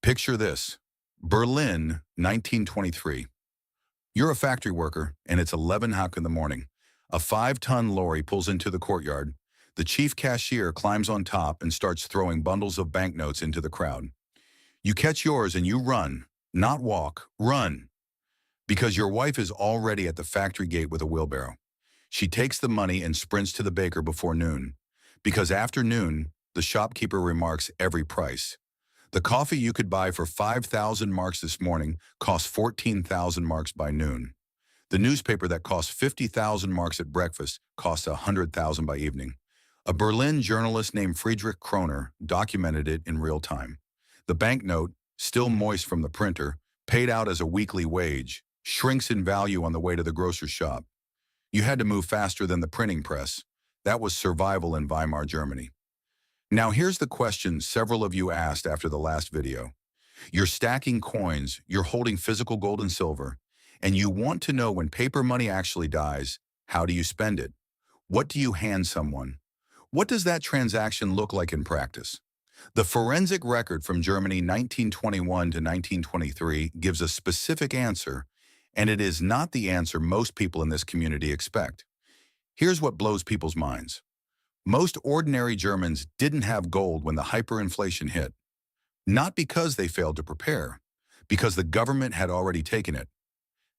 Picture this. Berlin, 1923. You're a factory worker, and it's 11 o'clock in the morning. A 5-ton lorry pulls into the courtyard. The chief cashier climbs on top and starts throwing bundles of banknotes into the crowd. You catch yours and you run, not walk, run, because your wife is already at the factory gate with a wheelbarrow. She takes the money and sprints to the baker before noon, because after noon, the shopkeeper remarks every price. The coffee you could buy for 5,000 marks this morning costs 14,000 marks by noon. The newspaper that cost 50,000 marks at breakfast costs 100,000 by evening. A Berlin journalist named Friedrich Kroner documented it in real time. The banknote, still moist from the printer, paid out as a weekly wage, shrinks in value on the way to the grocer's shop. You had to move faster than the printing press. That was survival in Weimar Germany. Now here's the question several of you asked after the last video. You're stacking coins, you're holding physical gold and silver, and you want to know when paper money actually dies, how do you spend it? What do you hand someone? What does that transaction look like in practice? The forensic record from Germany 1921 to 1923 gives a specific answer, and it is not the answer most people in this community expect. Here's what blows people's minds. Most ordinary Germans didn't have gold when the hyperinflation hit. Not because they failed to prepare, because the government had already taken it.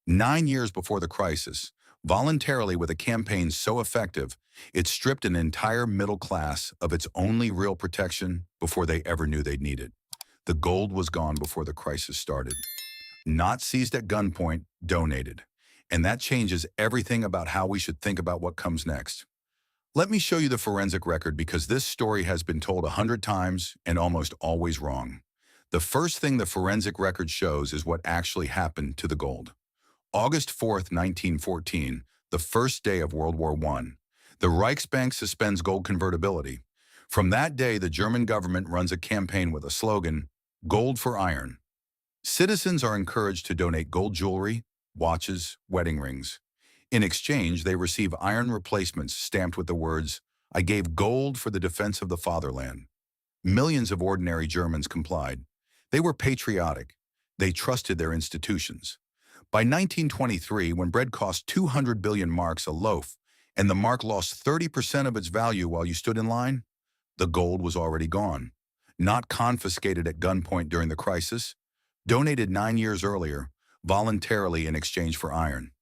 9 years before the crisis, voluntarily with a campaign so effective, it stripped an entire middle class of its only real protection before they ever knew they'd need it. The gold was gone before the crisis started. Not seized at gunpoint, donated. And that changes everything about how we should think about what comes next. Let me show you the forensic record because this story has been told 100 times and almost always wrong. The first thing the forensic record shows is what actually happened to the gold. August 4th, 1914, the first day of World War I. The Reichsbank suspends gold convertibility. From that day, the German government runs a campaign with a slogan, "Gold for Iron." Citizens are encouraged to donate gold jewelry, watches, wedding rings. In exchange, they receive iron replacements stamped with the words, "I gave gold for the defense of the fatherland." Millions of ordinary Germans complied. They were patriotic. They trusted their institutions. By 1923, when bread cost 200 billion marks a loaf, and the mark lost 30% of its value while you stood in line, the gold was already gone. Not confiscated at gunpoint during the crisis, donated 9 years earlier, voluntarily in exchange for iron.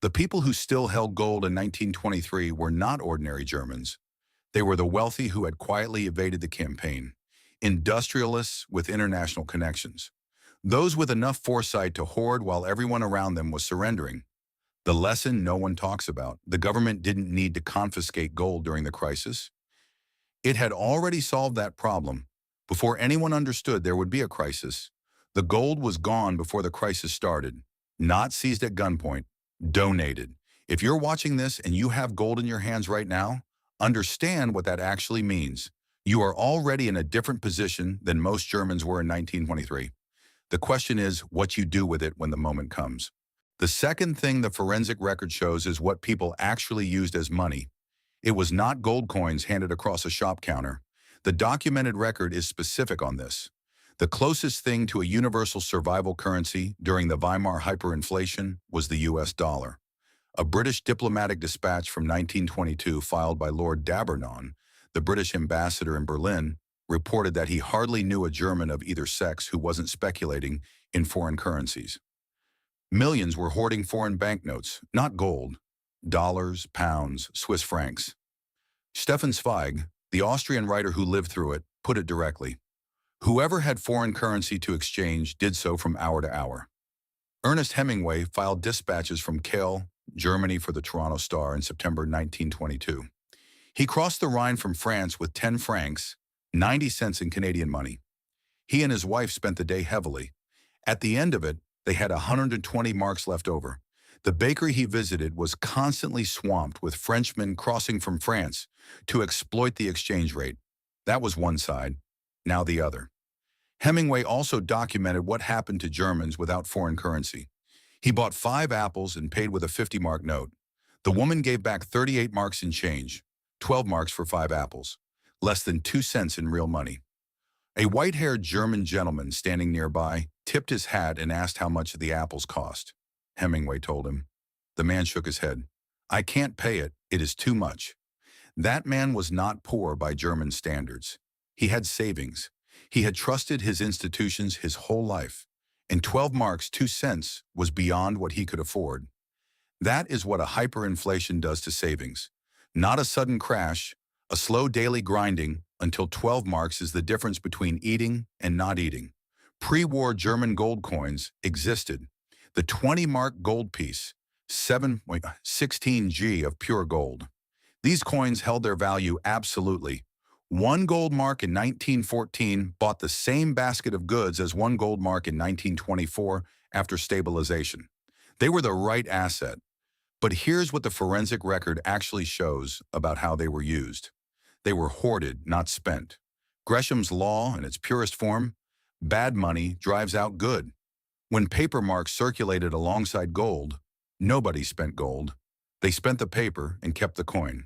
The people who still held gold in 1923 were not ordinary Germans. They were the wealthy who had quietly evaded the campaign, industrialists with international connections, those with enough foresight to hoard while everyone around them was surrendering. The lesson no one talks about: the government didn't need to confiscate gold during the crisis. It had already solved that problem. Before anyone understood there would be a crisis, the gold was gone before the crisis started, not seized at gunpoint, donated. If you're watching this and you have gold in your hands right now, understand what that actually means. You are already in a different position than most Germans were in 1923. The question is what you do with it when the moment comes. The second thing the forensic record shows is what people actually used as money. It was not gold coins handed across a shop counter. The documented record is specific on this. The closest thing to a universal survival currency during the Weimar hyperinflation was the US dollar. A British diplomatic dispatch from 1922 filed by Lord D'Abernon, the British ambassador in Berlin, reported that he hardly knew a German of either sex who wasn't speculating in foreign currencies. Millions were hoarding foreign banknotes, not gold, dollars, pounds, Swiss francs. Stefan Zweig, the Austrian writer who lived through it, put it directly. Whoever had foreign currency to exchange did so from hour to hour. Ernest Hemingway filed dispatches from Kiel, Germany for the Toronto Star in September 1922. He crossed the Rhine from France with 10 francs, 90 cents in Canadian money. He and his wife spent the day heavily. At the end of it, they had 120 marks left over. The bakery he visited was constantly swamped with Frenchmen crossing from France to exploit the exchange rate. That was one side. Now the other. Hemingway also documented what happened to Germans without foreign currency. He bought 5 apples and paid with a 50-mark note. The woman gave back 38 marks in change, 12 marks for 5 apples, less than 2 cents in real money. A white-haired German gentleman standing nearby tipped his hat and asked how much the apples cost. Hemingway told him. The man shook his head. I can't pay it. It is too much. That man was not poor by German standards. He had savings. He had trusted his institutions his whole life, and 12 marks 2 cents was beyond what he could afford. That is what a hyperinflation does to savings. Not a sudden crash, a slow daily grinding until 12 marks is the difference between eating and not eating. Pre-war German gold coins existed. The 20-mark gold piece, 16G of pure gold. These coins held their value absolutely. One gold mark in 1914 bought the same basket of goods as one gold mark in 1924 after stabilization. They were the right asset. But here's what the forensic record actually shows about how they were used. They were hoarded, not spent. Gresham's law, in its purest form, bad money drives out good. When paper marks circulated alongside gold, nobody spent gold. They spent the paper and kept the coin.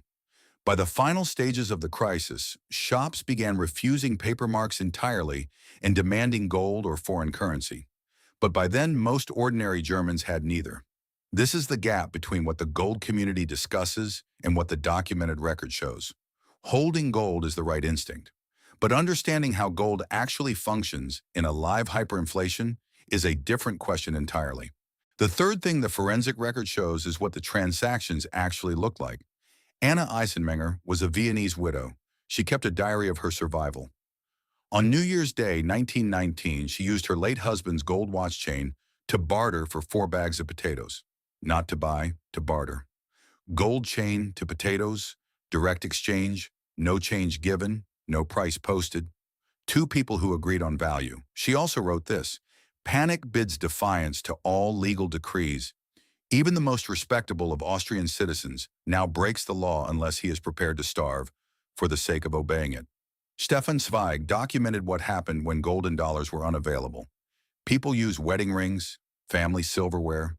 By the final stages of the crisis, shops began refusing paper marks entirely and demanding gold or foreign currency. But by then, most ordinary Germans had neither. This is the gap between what the gold community discusses and what the documented record shows. Holding gold is the right instinct, but understanding how gold actually functions in a live hyperinflation is a different question entirely. The third thing the forensic record shows is what the transactions actually looked like. Anna Eisenmenger was a Viennese widow. She kept a diary of her survival. On New Year's Day, 1919, she used her late husband's gold watch chain to barter for 4 bags of potatoes. Not to buy, to barter. Gold chain to potatoes, direct exchange, no change given, no price posted. 2 people who agreed on value. She also wrote this: panic bids defiance to all legal decrees. Even the most respectable of Austrian citizens now breaks the law unless he is prepared to starve for the sake of obeying it. Stefan Zweig documented what happened when gold and dollars were unavailable. People used wedding rings, family silverware,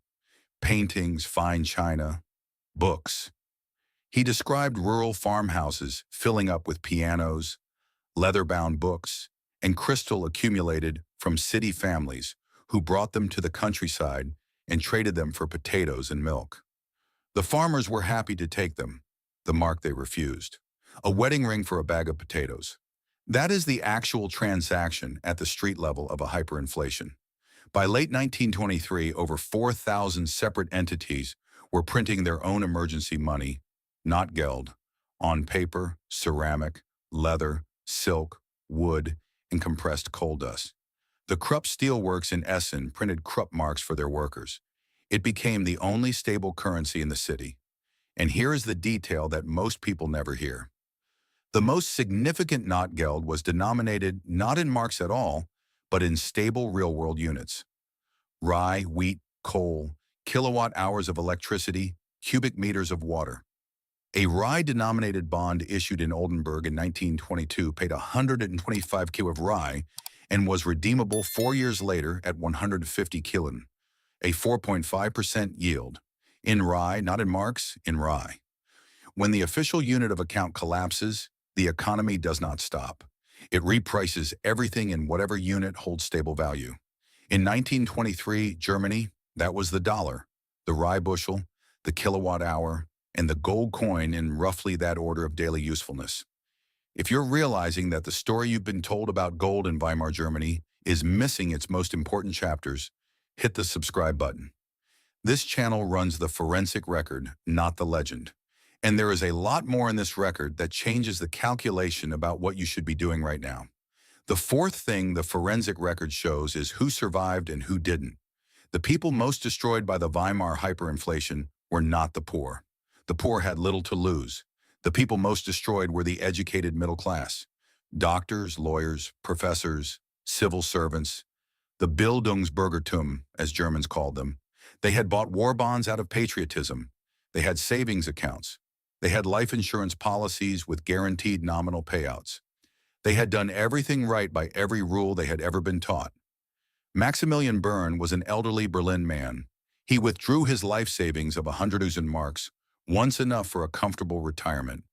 paintings, fine china, books. He described rural farmhouses filling up with pianos, leather-bound books, and crystal accumulated from city families who brought them to the countryside and traded them for potatoes and milk. The farmers were happy to take them, the mark they refused. A wedding ring for a bag of potatoes. That is the actual transaction at the street level of a hyperinflation. By late 1923, over 4,000 separate entities were printing their own emergency money, not geld, on paper, ceramic, leather, silk, wood, and compressed coal dust. The Krupp Steelworks in Essen printed Krupp marks for their workers. It became the only stable currency in the city. And here is the detail that most people never hear. The most significant not geld was denominated not in marks at all, but in stable real-world units. Rye, wheat, coal, kilowatt hours of electricity, cubic meters of water. A rye-denominated bond issued in Oldenburg in 1922 paid 125 kilo of rye and was redeemable 4 years later at 150 kilon, a 4.5% yield. In rye, not in marks, in rye. When the official unit of account collapses, the economy does not stop. It reprices everything in whatever unit holds stable value. In 1923, Germany, that was the dollar, the rye bushel, the kilowatt hour, and the gold coin in roughly that order of daily usefulness. If you're realizing that the story you've been told about gold in Weimar Germany is missing its most important chapters, hit the subscribe button. This channel runs the forensic record, not the legend. And there is a lot more in this record that changes the calculation about what you should be doing right now. The fourth thing the forensic record shows is who survived and who didn't. The people most destroyed by the Weimar hyperinflation were not the poor. The poor had little to lose. The people most destroyed were the educated middle class. Doctors, lawyers, professors, civil servants, the Bildungsbürgertum, as Germans called them. They had bought war bonds out of patriotism. They had savings accounts. They had life insurance policies with guaranteed nominal payouts. They had done everything right by every rule they had ever been taught. Maximilian Bern was an elderly Berlin man. He withdrew his life savings of 100,000 marks, once enough for a comfortable retirement.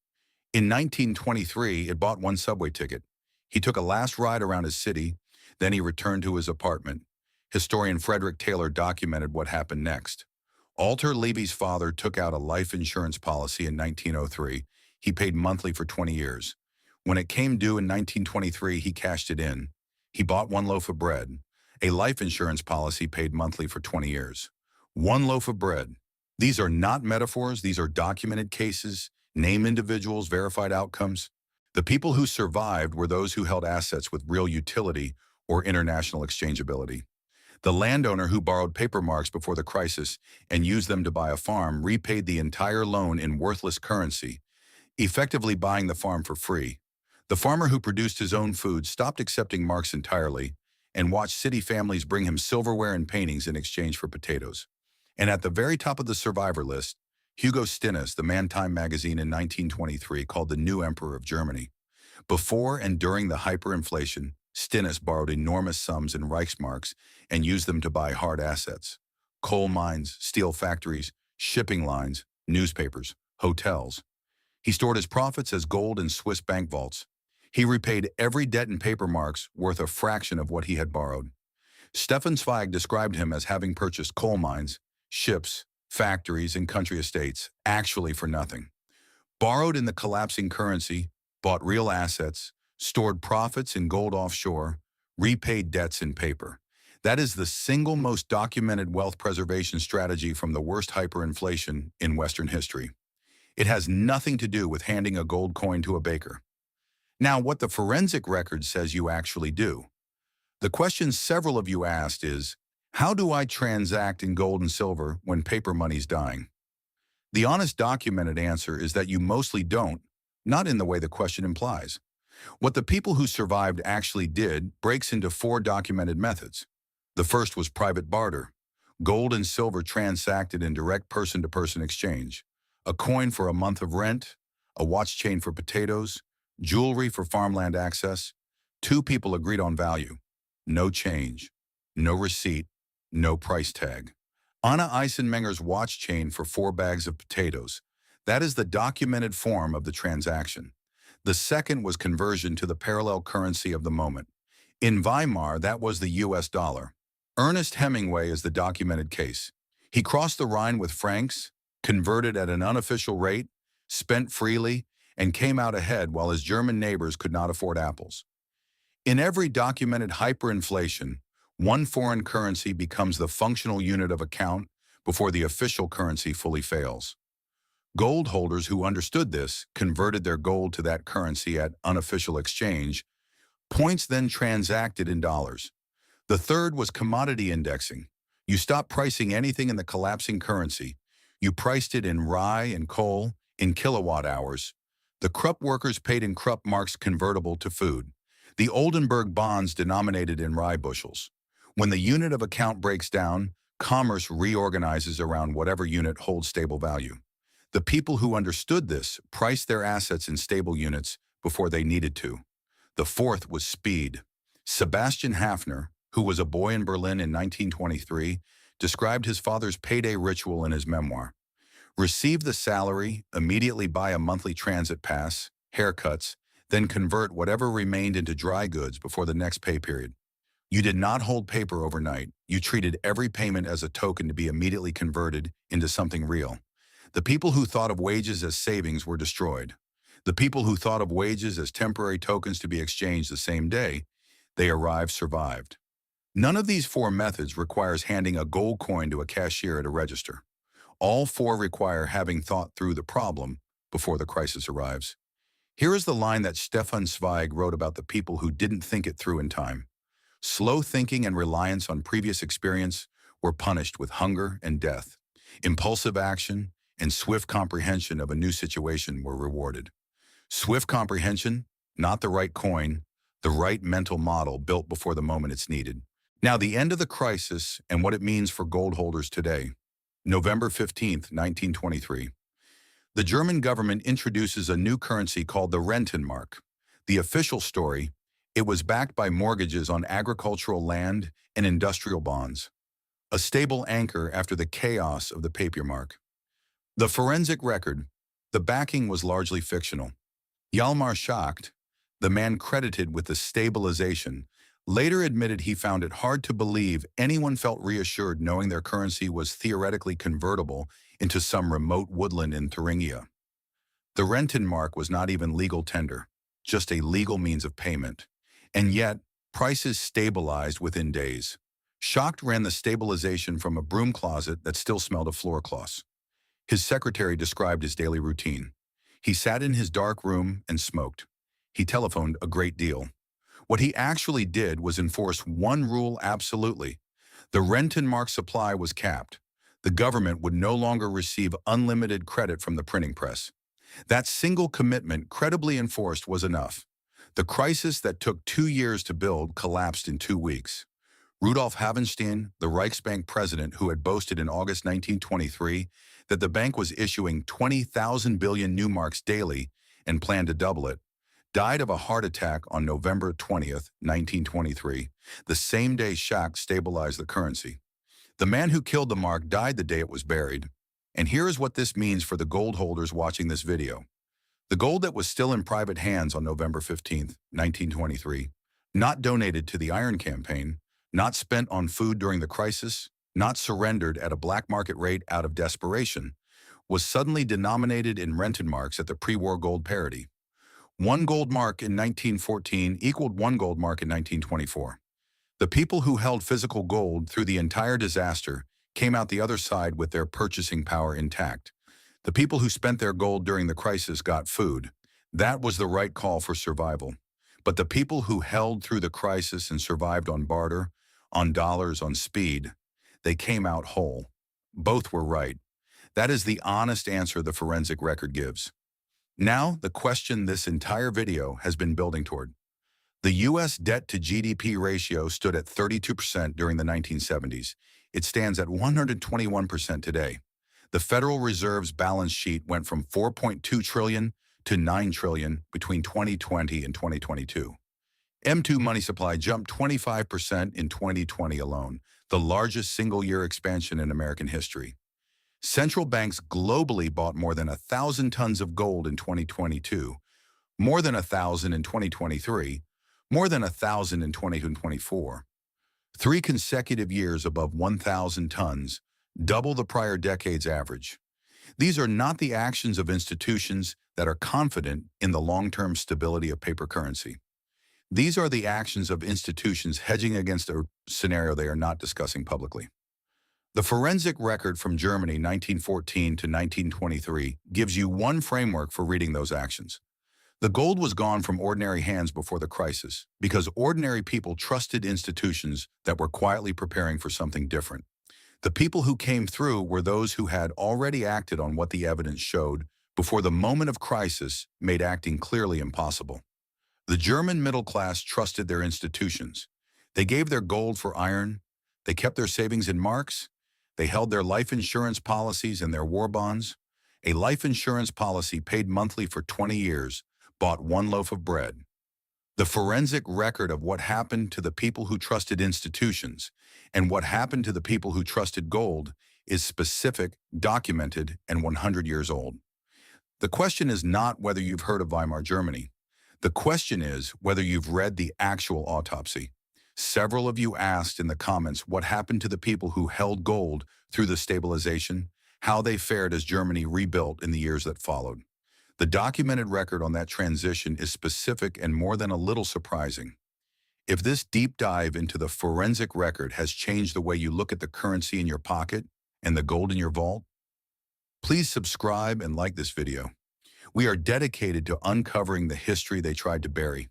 In 1923, it bought one subway ticket. He took a last ride around his city, then he returned to his apartment. Historian Frederick Taylor documented what happened next. Alter Levy's father took out a life insurance policy in 1903. He paid monthly for 20 years. When it came due in 1923, he cashed it in. He bought one loaf of bread. A life insurance policy paid monthly for 20 years. One loaf of bread. These are not metaphors, these are documented cases, named individuals, verified outcomes. The people who survived were those who held assets with real utility or international exchangeability. The landowner who borrowed paper marks before the crisis and used them to buy a farm repaid the entire loan in worthless currency, effectively buying the farm for free. The farmer who produced his own food stopped accepting marks entirely and watched city families bring him silverware and paintings in exchange for potatoes. And at the very top of the survivor list, Hugo Stinnes, the Man Time magazine in 1923 called the new emperor of Germany. Before and during the hyperinflation, Stinnes borrowed enormous sums in Reichsmarks and used them to buy hard assets: coal mines, steel factories, shipping lines, newspapers, hotels. He stored his profits as gold in Swiss bank vaults. He repaid every debt in paper marks worth a fraction of what he had borrowed. Stefan Zweig described him as having purchased coal mines, ships, factories, and country estates, actually for nothing. Borrowed in the collapsing currency, bought real assets, stored profits in gold offshore, repaid debts in paper. That is the single most documented wealth preservation strategy from the worst hyperinflation in Western history. It has nothing to do with handing a gold coin to a baker. Now, what the forensic record says you actually do. The question several of you asked is, how do I transact in gold and silver when paper money's dying? The honest documented answer is that you mostly don't, not in the way the question implies. What the people who survived actually did breaks into 4 documented methods. The first was private barter. Gold and silver transacted in direct person-to-person exchange. A coin for a month of rent, a watch chain for potatoes, jewelry for farmland access. 2 people agreed on value. No change, no receipt, no price tag. Anna Eisenmenger's watch chain for 4 bags of potatoes. That is the documented form of the transaction. The second was conversion to the parallel currency of the moment. In Weimar, that was the US dollar. Ernest Hemingway is the documented case. He crossed the Rhine with francs, converted at an unofficial rate, spent freely, and came out ahead while his German neighbors could not afford apples. In every documented hyperinflation, one foreign currency becomes the functional unit of account before the official currency fully fails. Gold holders who understood this converted their gold to that currency at unofficial exchange, points then transacted in dollars. The third was commodity indexing. You stopped pricing anything in the collapsing currency. You priced it in rye and coal, in kilowatt hours. The Krupp workers paid in Krupp marks convertible to food. The Oldenburg bonds denominated in rye bushels. When the unit of account breaks down, commerce reorganizes around whatever unit holds stable value. The people who understood this priced their assets in stable units before they needed to. The fourth was speed. Sebastian Hafner, who was a boy in Berlin in 1923, described his father's payday ritual in his memoir. Receive the salary, immediately buy a monthly transit pass, haircuts, then convert whatever remained into dry goods before the next pay period. You did not hold paper overnight. You treated every payment as a token to be immediately converted into something real. The people who thought of wages as savings were destroyed. The people who thought of wages as temporary tokens to be exchanged the same day they arrived survived. None of these 4 methods requires handing a gold coin to a cashier at a register. All 4 require having thought through the problem before the crisis arrives. Here is the line that Stefan Zweig wrote about the people who didn't think it through in time. Slow thinking and reliance on previous experience were punished with hunger and death. Impulsive action and swift comprehension of a new situation were rewarded. Swift comprehension, not the right coin, the right mental model built before the moment it's needed. Now, the end of the crisis and what it means for gold holders today. November 15th, 1923. The German government introduces a new currency called the Rentenmark. The official story, it was backed by mortgages on agricultural land and industrial bonds. A stable anchor after the chaos of the paper mark. The forensic record, the backing was largely fictional. Hjalmar Schacht, The man credited with the stabilization later admitted he found it hard to believe anyone felt reassured knowing their currency was theoretically convertible into some remote woodland in Thuringia. The Rentenmark was not even legal tender, just a legal means of payment. And yet, prices stabilized within days. Schacht ran the stabilization from a broom closet that still smelled of floor cloths. His secretary described his daily routine. He sat in his dark room and smoked. He telephoned a great deal. What he actually did was enforce one rule absolutely. The Rentenmark supply was capped. The government would no longer receive unlimited credit from the printing press. That single commitment, credibly enforced, was enough. The crisis that took 2 years to build collapsed in 2 weeks. Rudolf Havenstein, the Reichsbank president who had boasted in August 1923 that the bank was issuing 20,000 billion new marks daily and planned to double it, died of a heart attack on November 20th, 1923, the same day Schacht stabilized the currency. The man who killed the mark died the day it was buried. And here is what this means for the gold holders watching this video. The gold that was still in private hands on November 15th, 1923, not donated to the iron campaign, not spent on food during the crisis, not surrendered at a black market rate out of desperation, was suddenly denominated in Rentenmarks at the pre-war gold parity. 1 gold mark in 1914 equaled 1 gold mark in 1924. The people who held physical gold through the entire disaster came out the other side with their purchasing power intact. The people who spent their gold during the crisis got food. That was the right call for survival. But the people who held through the crisis and survived on barter, on dollars, on speed, they came out whole. Both were right. That is the honest answer the forensic record gives. Now, the question this entire video has been building toward. The U.S. debt to GDP ratio stood at 32% during the 1970s. It stands at 121% today. The Federal Reserve's balance sheet went from $4.2 trillion to $9 trillion between 2020 and 2022. M2 money supply jumped 25% in 2020 alone, the largest single-year expansion in American history. Central banks globally bought more than 1,000 tons of gold in 2022, more than 1,000 in 2023, more than 1,000 in 2024. 3 consecutive years above 1,000 tons, double the prior decade's average. These are not the actions of institutions that are confident in the long-term stability of paper currency. These are the actions of institutions hedging against a scenario they are not discussing publicly. The forensic record from Germany 1914 to 1923 gives you one framework for reading those actions. The gold was gone from ordinary hands before the crisis because ordinary people trusted institutions that were quietly preparing for something different. The people who came through were those who had already acted on what the evidence showed before the moment of crisis made acting clearly impossible. The German middle class trusted their institutions. They gave their gold for iron. They kept their savings in marks. They held their life insurance policies and their war bonds. A life insurance policy paid monthly for 20 years bought 1 loaf of bread. The forensic record of what happened to the people who trusted institutions and what happened to the people who trusted gold is specific, documented, and 100 years old. The question is not whether you've heard of Weimar Germany. The question is whether you've read the actual autopsy. Several of you asked in the comments what happened to the people who held gold through the stabilization, how they fared as Germany rebuilt in the years that followed. The documented record on that transition is specific and more than a little surprising. If this deep dive into the forensic record has changed the way you look at the currency in your pocket and the gold in your vault, please subscribe and like this video. We are dedicated to uncovering the history they tried to bury.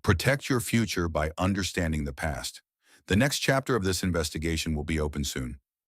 Protect your future by understanding the past. The next chapter of this investigation will be open soon.